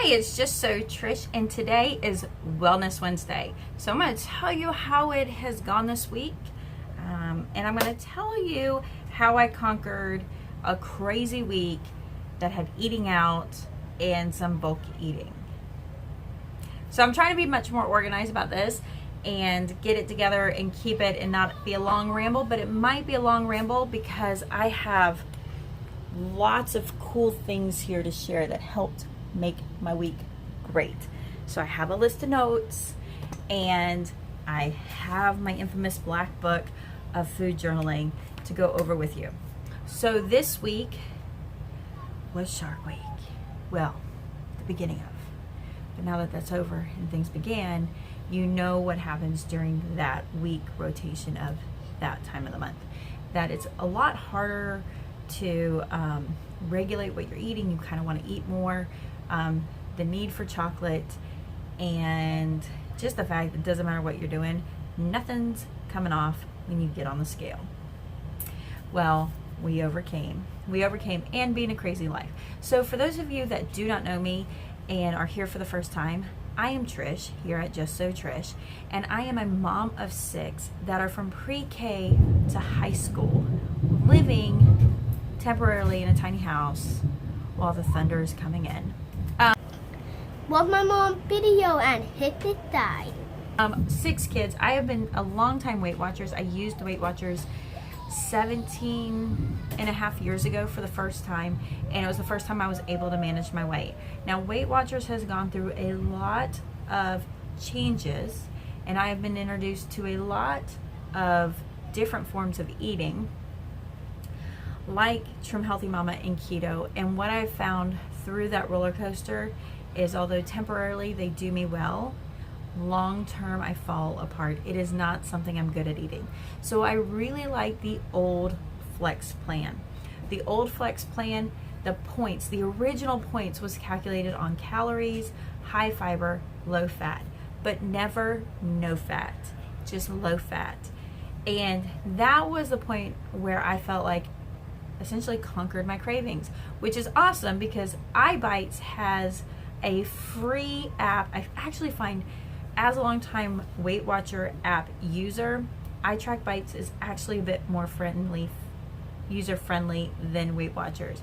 It's Just So Trish, and today is Wellness Wednesday. So I'm going to tell you how it has gone this week, and I'm going to tell you how I conquered a crazy week that had eating out and some bulk eating. So I'm trying to be much more organized about this and get it together and keep it and not be a long ramble, but it might be a long ramble because I have lots of cool things here to share that helped make my week great. So I have a list of notes and I have my infamous black book of food journaling to go over with you. So this week was Shark Week. Well, the beginning of. But now that that's over and things began, you know what happens during that week rotation of that time of the month. That it's a lot harder to regulate what you're eating. You kind of want to eat more. The need for chocolate, and just the fact that it doesn't matter what you're doing, nothing's coming off when you get on the scale. Well, we overcame and being a crazy life. So for those of you that do not know me and are here for the first time, I am Trish here at Just So Trish, and I am a mom of 6 that are from pre-K to high school, living temporarily in a tiny house while the thunder is coming in. Watch my mom video and hit the die. 6 kids. I have been a long time Weight Watchers. I used Weight Watchers 17 and a half years ago for the first time, and it was the first time I was able to manage my weight. Now Weight Watchers has gone through a lot of changes, and I have been introduced to a lot of different forms of eating, like Trim Healthy Mama and keto. And what I've found through that roller coaster is, although temporarily they do me well, long term I fall apart. It is not something I'm good at eating. So I really like the old Flex plan. The old Flex plan, the original points was calculated on calories, high fiber, low fat, but never no fat, just low fat. And that was the point where I felt like essentially conquered my cravings, which is awesome because iBites has a free app. I actually find, as a long-time Weight Watcher app user, iTrackBites is actually a bit more user-friendly than Weight Watchers.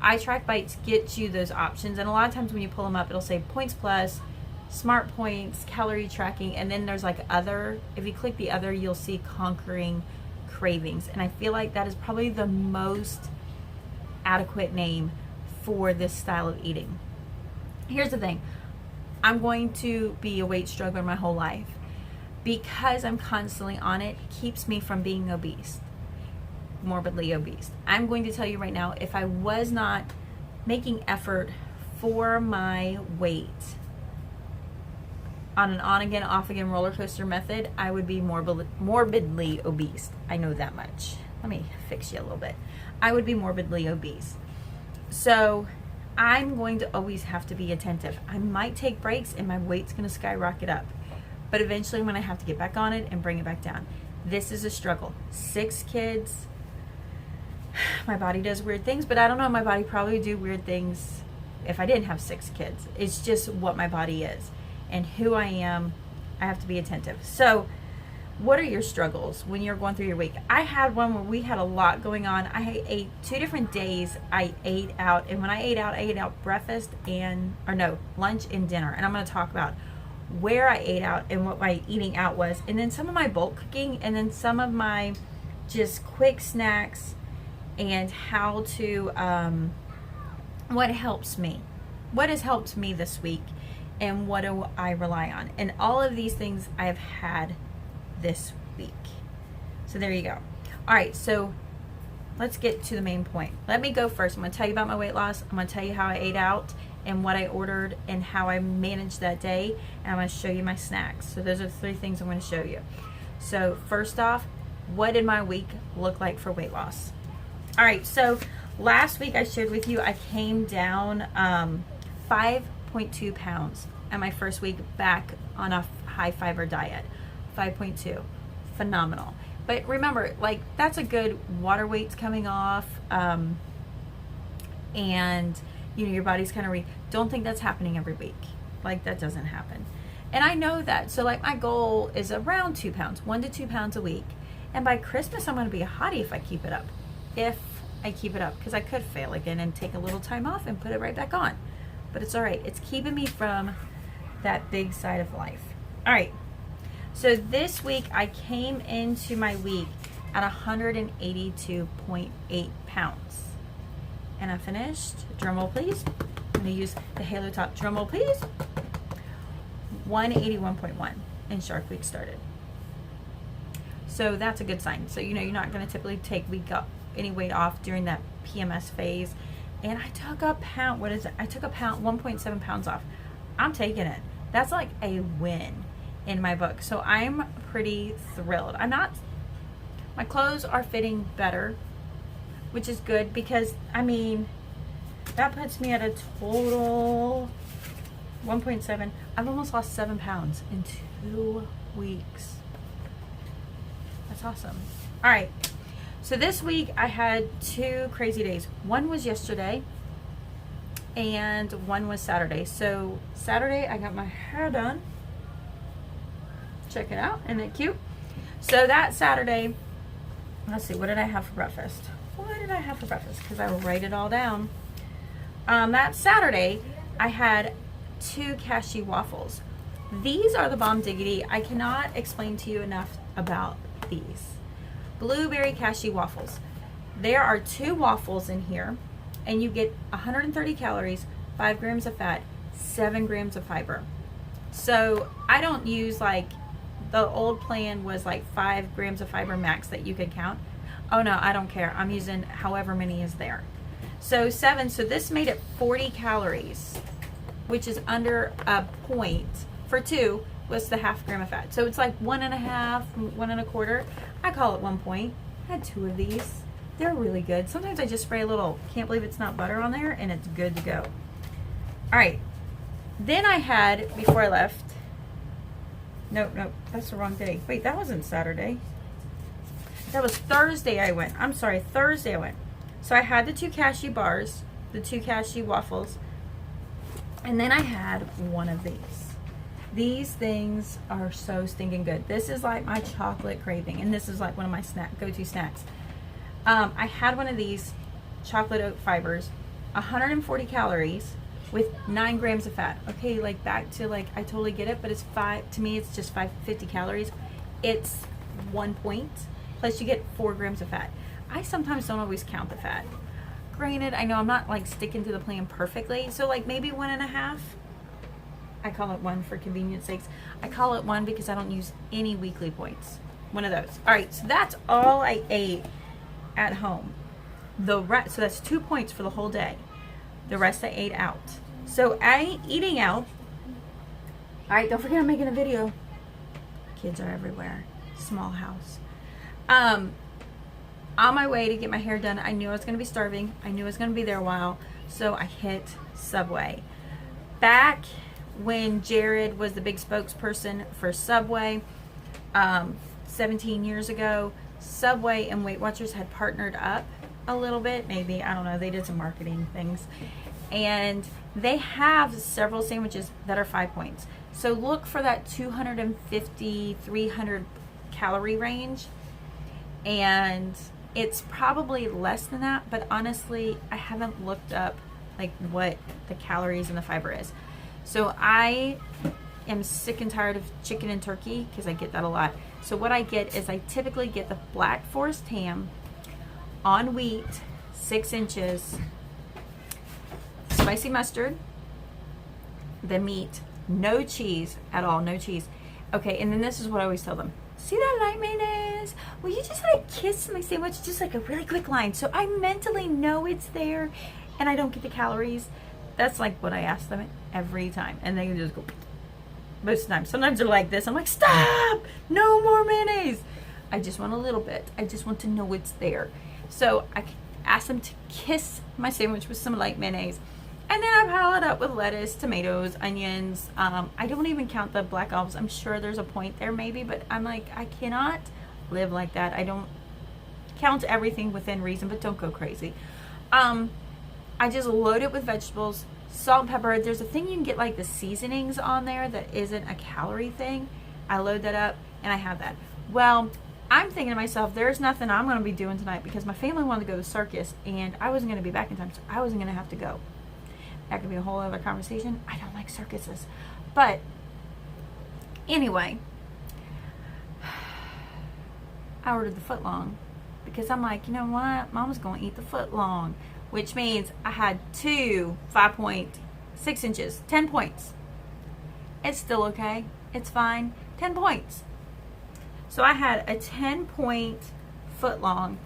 iTrackBites gets you those options, and a lot of times when you pull them up, it'll say points plus, smart points, calorie tracking, and then there's like other. If you click the other, you'll see conquering cravings, and I feel like that is probably the most adequate name for this style of eating. Here's the thing. I'm going to be a weight struggler my whole life. Because I'm constantly on it, keeps me from being obese, morbidly obese. I'm going to tell you right now, if I was not making effort for my weight on an on-again, off-again roller coaster method, I would be morbidly obese. I know that much. Let me fix you a little bit. I would be morbidly obese. So I'm going to always have to be attentive. I might take breaks and my weight's going to skyrocket up, but eventually I'm going to have to get back on it and bring it back down. This is a struggle. 6 kids. My body does weird things, but I don't know, my body probably do weird things if I didn't have 6 kids. It's just what my body is and who I am. I have to be attentive. So what are your struggles when you're going through your week? I had one where we had a lot going on. I ate 2 different days. I ate out, and when I ate out breakfast lunch and dinner. And I'm going to talk about where I ate out and what my eating out was, and then some of my bulk cooking, and then some of my just quick snacks, and how to what helps me, what has helped me this week, and what do I rely on. And all of these things I have had this week. So there you go. All right, so let's get to the main point. Let me go first. I'm going to tell you about my weight loss. I'm going to tell you how I ate out and what I ordered and how I managed that day, and I'm going to show you my snacks. So those are the 3 things I'm going to show you. So first off, what did my week look like for weight loss? All right, so last week I shared with you I came down 5.2 pounds at my first week back on a high fiber diet. 5.2, phenomenal. But remember, like, that's a good water weight's coming off, and you know, your body's kind of don't think that's happening every week. Like, that doesn't happen. And I know that. So like, my goal is around 2 pounds, 1 to 2 pounds a week. And by Christmas, I'm going to be a hottie if I keep it up. If I keep it up, because I could fail again and take a little time off and put it right back on. But it's all right. It's keeping me from that big side of life. All right. So this week, I came into my week at 182.8 pounds. And I finished, drum roll please. I'm going to use the Halo Top, drum roll please. 181.1, and Shark Week started. So that's a good sign. So, you know, you're not going to typically take any weight off during that PMS phase. And I took a pound, what is it? I took a pound, 1.7 pounds off. I'm taking it. That's like a win in my book. So I'm pretty thrilled. My clothes are fitting better, which is good because, I mean, that puts me at a total 1.7. I've almost lost 7 pounds in 2 weeks. That's awesome. All right. So this week I had 2 crazy days. One was yesterday and one was Saturday. So Saturday I got my hair done. Check it out. Isn't it cute? So that Saturday, let's see, what did I have for breakfast? Because I will write it all down. That Saturday I had 2 cashew waffles. These are the bomb diggity. I cannot explain to you enough about these. Blueberry cashew waffles. There are 2 waffles in here, and you get 130 calories, 5 grams of fat, 7 grams of fiber. So I don't use, like, the old plan was like 5 grams of fiber max that you could count. Oh no, I don't care. I'm using however many is there. So 7, so this made it 40 calories, which is under a point. For 2 was the half gram of fat. So it's like 1.5, 1.25. I call it 1 point. I had 2 of these. They're really good. Sometimes I just spray a little, can't believe it's not butter on there, and it's good to go. All right. Then I had, before I left, nope, that's the wrong day. Wait, that wasn't Saturday. That was Thursday I went. I'm sorry, Thursday I went. So I had the 2 cashew bars, the 2 cashew waffles, and then I had one of these. These things are so stinking good. This is like my chocolate craving, and this is like one of my go-to snacks. I had one of these chocolate oat fibers, 140 calories with 9 grams of fat. Okay, like back to like, I totally get it, but it's 5, to me it's just 550 calories. It's 1 point, plus you get 4 grams of fat. I sometimes don't always count the fat. Granted, I know I'm not like sticking to the plan perfectly, so like maybe 1.5. I call it 1 for convenience sakes. I call it 1 because I don't use any weekly points. One of those. All right, so that's all I ate at home. The rest, so that's 2 points for the whole day. The rest I ate out. So eating out. All right, don't forget I'm making a video. Kids are everywhere. Small house. On my way to get my hair done, I knew I was going to be starving. I knew I was going to be there a while. So I hit Subway. Back when Jared was the big spokesperson for Subway 17 years ago, Subway and Weight Watchers had partnered up a little bit, maybe, I don't know, they did some marketing things, and they have several sandwiches that are 5 points. So look for that 250, 300 calorie range, and it's probably less than that, but honestly I haven't looked up like what the calories and the fiber is. So I am sick and tired of chicken and turkey because I get that a lot. So what I get is I typically get the Black Forest ham on wheat, 6 inches, spicy mustard, the meat, no cheese at all, no cheese. Okay, and then this is what I always tell them. See that light mayonnaise? Will you just like kiss my sandwich? Just like a really quick line. So I mentally know it's there and I don't get the calories. That's like what I ask them every time. And they can just go most of the time. Sometimes they're like this. I'm like, stop! No more mayonnaise. I just want a little bit. I just want to know it's there. So I ask them to kiss my sandwich with some light mayonnaise. And then I pile it up with lettuce, tomatoes, onions. I don't even count the black olives. I'm sure there's a point there maybe, but I'm like, I cannot live like that. I don't count everything within reason, but don't go crazy. I just load it with vegetables, salt and pepper. There's a thing you can get like the seasonings on there that isn't a calorie thing. I load that up and I have that. Well, I'm thinking to myself, there's nothing I'm going to be doing tonight because my family wanted to go to the circus and I wasn't going to be back in time, so I wasn't going to have to go. That could be a whole other conversation. I don't like circuses. But anyway, I ordered the footlong because I'm like, you know what? Mama's going to eat the footlong, which means I had 2 5.6 inches, 10 points. It's still okay. It's fine. 10 points. So I had a 10-point footlong,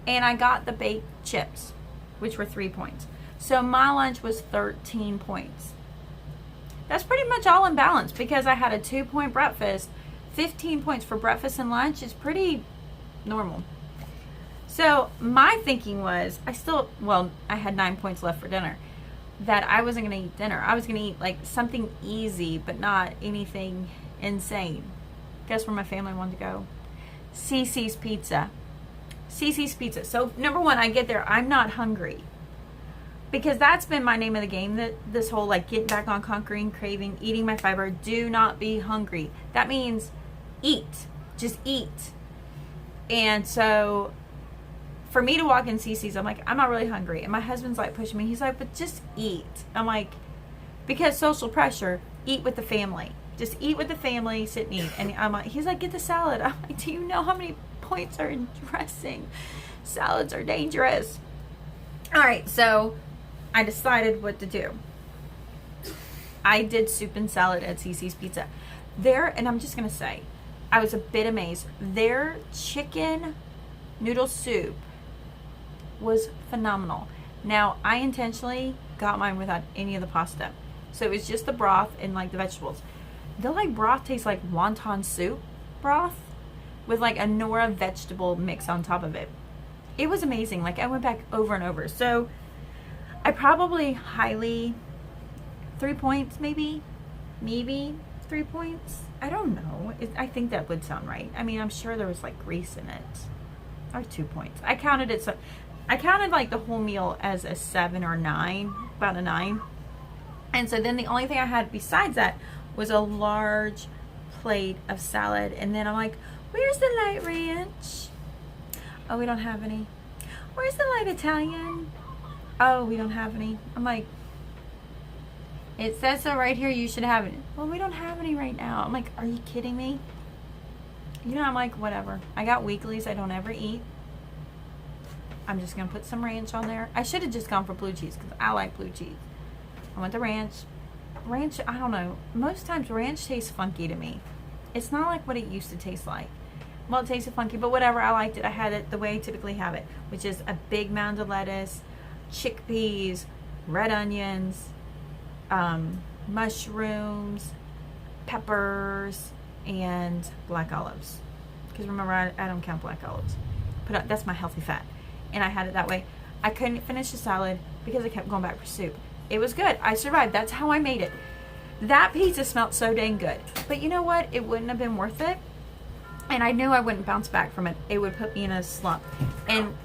and I got the baked chips, which were 3 points. So my lunch was 13 points. That's pretty much all in balance because I had a 2-point breakfast. 15 points for breakfast and lunch is pretty normal. So my thinking was, I had 9 points left for dinner, that I wasn't going to eat dinner. I was going to eat like something easy, but not anything insane. Guess where my family wanted to go? Cece's Pizza. Cece's Pizza. So number one, I get there, I'm not hungry. Because that's been my name of the game, that this whole like getting back on conquering, craving, eating my fiber. Do not be hungry. That means eat. Just eat. And so for me to walk in Cece's, I'm like, I'm not really hungry. And my husband's like pushing me. He's like, but just eat. I'm like, because social pressure, eat with the family. Just eat with the family, sit and eat. And I'm like, he's like, get the salad. I'm like, do you know how many points are in dressing? Salads are dangerous. All right, so I decided what to do. I did soup and salad at Cece's Pizza. And I'm just going to say, I was a bit amazed. Their chicken noodle soup was phenomenal. Now, I intentionally got mine without any of the pasta. So it was just the broth and like the vegetables. The like broth tastes like wonton soup broth with like a Nora vegetable mix on top of it. It was amazing. Like I went back over and over. So I probably highly 3 points, maybe 3 points. I don't know. I think that would sound right. I mean, I'm sure there was like grease in it. Or 2 points. I counted it. So I counted like the whole meal as a 7 or 9, about a 9. And so then the only thing I had besides that was a large plate of salad. And then I'm like, where's the light ranch? Oh, we don't have any. Where's the light Italian? Oh, we don't have any. I'm like, it says so right here, you should have it. Well, we don't have any right now. I'm like, are you kidding me? You know, I'm like, whatever. I got weeklies I don't ever eat. I'm just going to put some ranch on there. I should have just gone for blue cheese because I like blue cheese. I went to ranch. Ranch, I don't know. Most times ranch tastes funky to me. It's not like what it used to taste like. Well, it tasted funky, but whatever. I liked it. I had it the way I typically have it, which is a big mound of lettuce, chickpeas, red onions, mushrooms, peppers, and black olives. Because remember, I don't count black olives. But that's my healthy fat. And I had it that way. I couldn't finish the salad because I kept going back for soup. It was good. I survived. That's how I made it. That pizza smelled so dang good. But you know what? It wouldn't have been worth it. And I knew I wouldn't bounce back from it. It would put me in a slump. And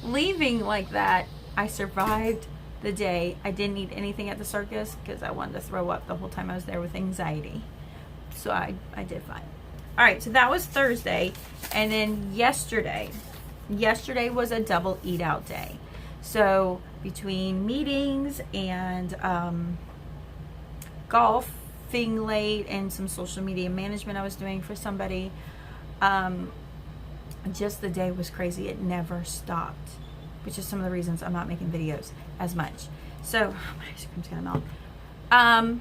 leaving like that, I survived the day. I didn't eat anything at the circus because I wanted to throw up the whole time I was there with anxiety. So I did fine. All right, so that was Thursday. And then yesterday was a double eat out day. So between meetings and golfing late and some social media management I was doing for somebody, just the day was crazy. It never stopped, which is some of the reasons I'm not making videos as much. So my ice cream's gonna melt.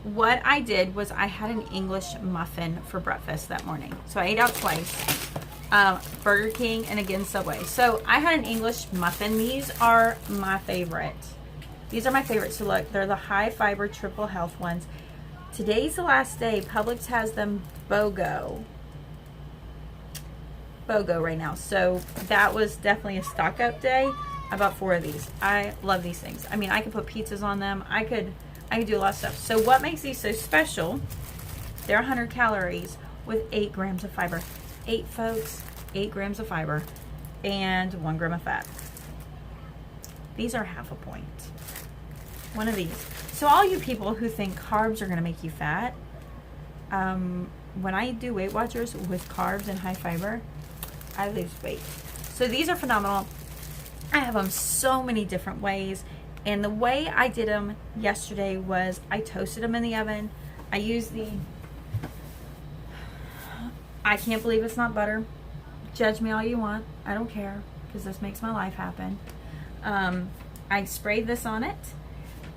What I did was I had an English muffin for breakfast that morning. So I ate out twice. Burger King and again Subway. So I had an English muffin. These are my favorite. These are my favorite. So look, they're the high fiber triple health ones. Today's the last day. Publix has them BOGO right now. So that was definitely a stock up day. I bought 4 of these. I love these things. I mean, I could put pizzas on them. I could do a lot of stuff. So what makes these so special? They're 100 calories with 8 grams of fiber. 8, folks, 8 grams of fiber and 1 gram of fat. These are half a point. One of these. So all you people who think carbs are going to make you fat, when I do Weight Watchers with carbs and high fiber, I lose weight. So these are phenomenal. I have them so many different ways. And the way I did them yesterday was I toasted them in the oven. I used I can't believe it's not butter. Judge me all you want. I don't care, because this makes my life happen. I sprayed this on it.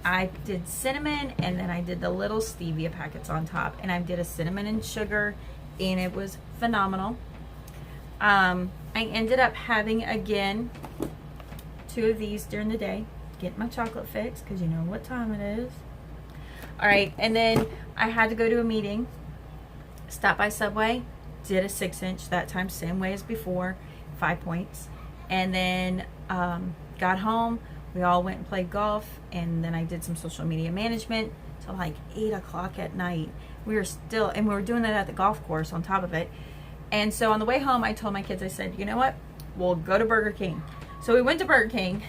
I did cinnamon, and then I did the little stevia packets on top. And I did a cinnamon and sugar, and it was phenomenal. I ended up having, again, 2 of these during the day. Get my chocolate fix, because you know what time it is. Alright, and then I had to go to a meeting. Stopped by Subway. Did a 6-inch that time, same way as before, 5 points. And then got home. We all went and played golf, and then I did some social media management till like 8 o'clock at night. We were still, and we were doing that at the golf course on top of it. And so on the way home, I told my kids, I said, you know what? We'll go to Burger King. So we went to Burger King,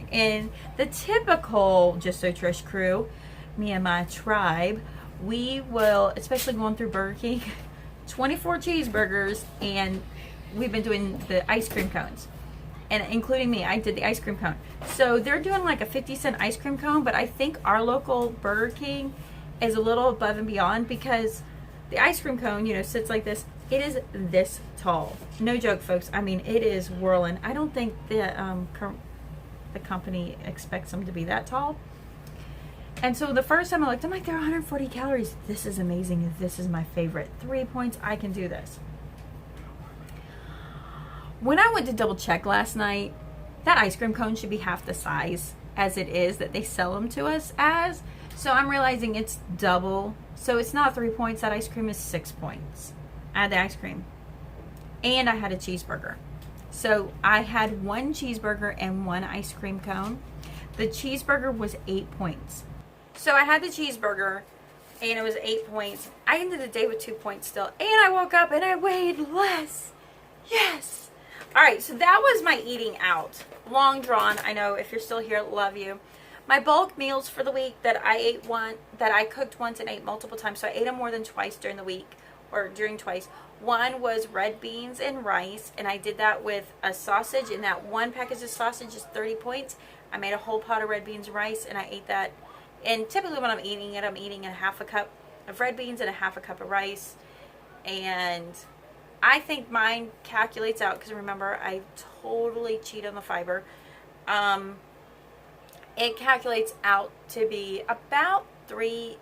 and the typical Just So Trish crew, me and my tribe, we will, especially going through Burger King, 24 cheeseburgers, and we've been doing the ice cream cones, and including me, I did the ice cream cone. So they're doing like a 50-cent ice cream cone, but I think our local Burger King is a little above and beyond, because the ice cream cone, you know, sits like this. It is this tall. No joke, folks. I mean, it is whirling. I don't think the company expects them to be that tall. And so the first time I looked, I'm like, they're 140 calories. This is amazing. This is my favorite. 3 points. I can do this. When I went to double check last night, that ice cream cone should be half the size as it is that they sell them to us as. So I'm realizing it's double. So it's not 3 points. That ice cream is 6 points. I had the ice cream. And I had a cheeseburger. So I had 1 cheeseburger and 1 ice cream cone. The cheeseburger was 8 points. So I had the cheeseburger, and it was 8 points. I ended the day with 2 points still. And I woke up and I weighed less. Yes. All right, so that was my eating out. Long drawn. I know, if you're still here, love you. My bulk meals for the week that I cooked once and ate multiple times. So I ate them more than twice during the week, or during twice. One was red beans and rice, and I did that with a sausage, and that 1 package of sausage is 30 points. I made a whole pot of red beans and rice, and I ate that. And typically when I'm eating it, I'm eating a half a cup of red beans and a half a cup of rice. And I think mine calculates out, because remember, I totally cheat on the fiber. It calculates out to be about 2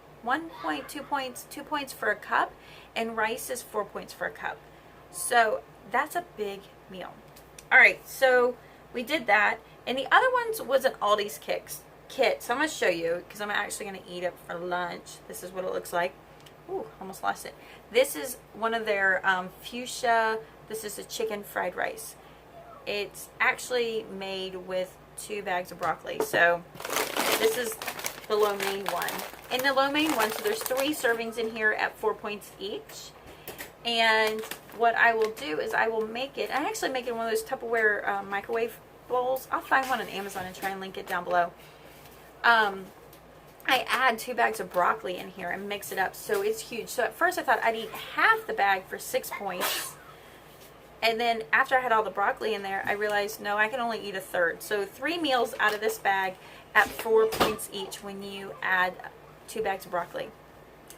points for a cup, and rice is 4 points for a cup. So that's a big meal. All right, so we did that, and the other ones was an Aldi's kit. So I'm going to show you, because I'm actually going to eat it for lunch. This is what it looks like. Ooh, almost lost it. This is one of their fuchsia. This is a chicken fried rice. It's actually made with 2 bags of broccoli. So this is the lo mein one. In the lo mein one, so there's 3 servings in here at 4 points each. And what I will do is I will make it. I actually make it in one of those Tupperware microwave bowls. I'll find one on Amazon and try and link it down below. I add 2 bags of broccoli in here and mix it up, so it's huge. So at first I thought I'd eat half the bag for 6 points, and then after I had all the broccoli in there, I realized no, I can only eat a third. So 3 meals out of this bag at 4 points each when you add 2 bags of broccoli.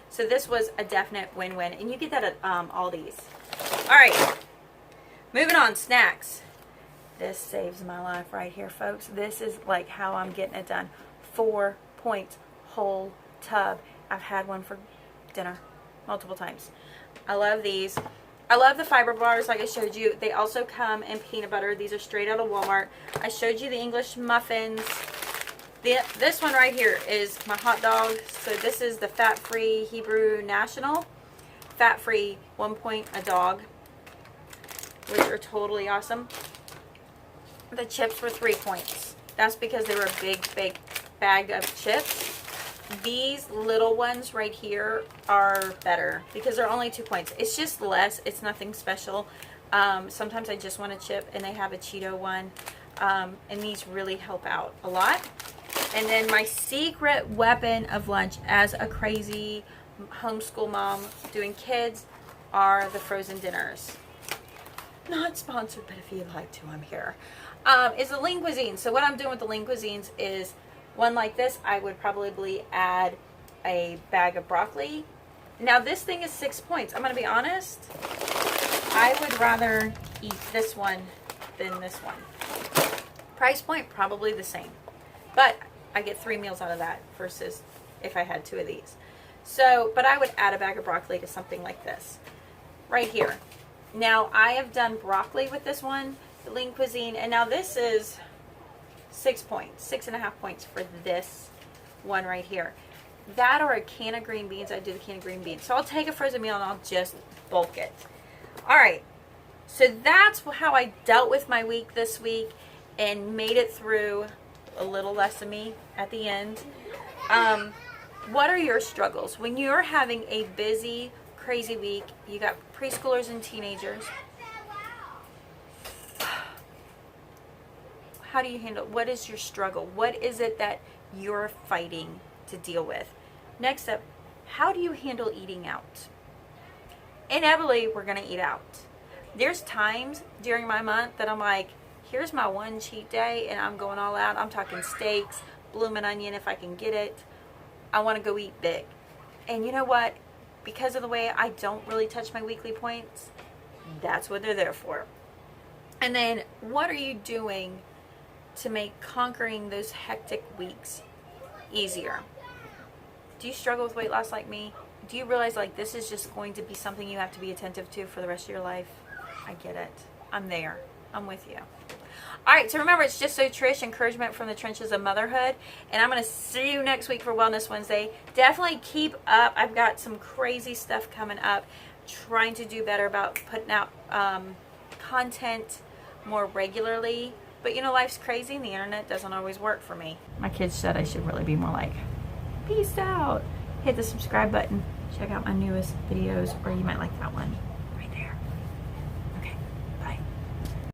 So this was a definite win-win, and you get that at Aldi's. All right, moving on, snacks. This saves my life right here, folks. This is like how I'm getting it done. 4 points, whole tub. I've had one for dinner multiple times. I love these. I love the fiber bars like I showed you. They also come in peanut butter. These are straight out of Walmart. I showed you the English muffins. This one right here is my hot dog. So this is the fat-free Hebrew National. Fat-free, 1 point a dog, which are totally awesome. The chips were 3 points. That's because they were a big bag of chips. These little ones right here are better because they're only 2 points. It's just less. It's nothing special. Sometimes I just want a chip, and they have a Cheeto one. And these really help out a lot. And then my secret weapon of lunch as a crazy homeschool mom doing kids are the frozen dinners. Not sponsored, but if you'd like to, I'm here. Is the lean cuisine. So what I'm doing with the lean cuisines is one like this. I would probably add a bag of broccoli. Now this thing is 6 points. I'm going to be honest. I would rather eat this one than this one. Price point, probably the same. But I get 3 meals out of that versus if I had 2 of these. So, but I would add a bag of broccoli to something like this. Right here. Now, I have done broccoli with this one, the lean cuisine, and now this is 6 points, 6.5 points for this one right here. That or a can of green beans. I do the can of green beans. So I'll take a frozen meal and I'll just bulk it. All right. So that's how I dealt with my week this week and made it through a little less of me at the end. What are your struggles? When you're having a busy, crazy week, you got preschoolers and teenagers. How do you handle, what is your struggle? What is it that you're fighting to deal with? Next up, how do you handle eating out? Inevitably, we're going to eat out. There's times during my month that I'm like, here's my one cheat day and I'm going all out. I'm talking steaks, bloomin' onion if I can get it. I want to go eat big. And you know what? Because of the way I don't really touch my weekly points, that's what they're there for. And then what are you doing to make conquering those hectic weeks easier? Do you struggle with weight loss like me? Do you realize like this is just going to be something you have to be attentive to for the rest of your life? I get it. I'm there. I'm with you. All right, so remember, it's Just So Trish, encouragement from the trenches of motherhood. And I'm going to see you next week for Wellness Wednesday. Definitely keep up. I've got some crazy stuff coming up. Trying to do better about putting out content more regularly. But, you know, life's crazy and the internet doesn't always work for me. My kids said I should really be more like, peace out. Hit the subscribe button. Check out my newest videos, or you might like that one.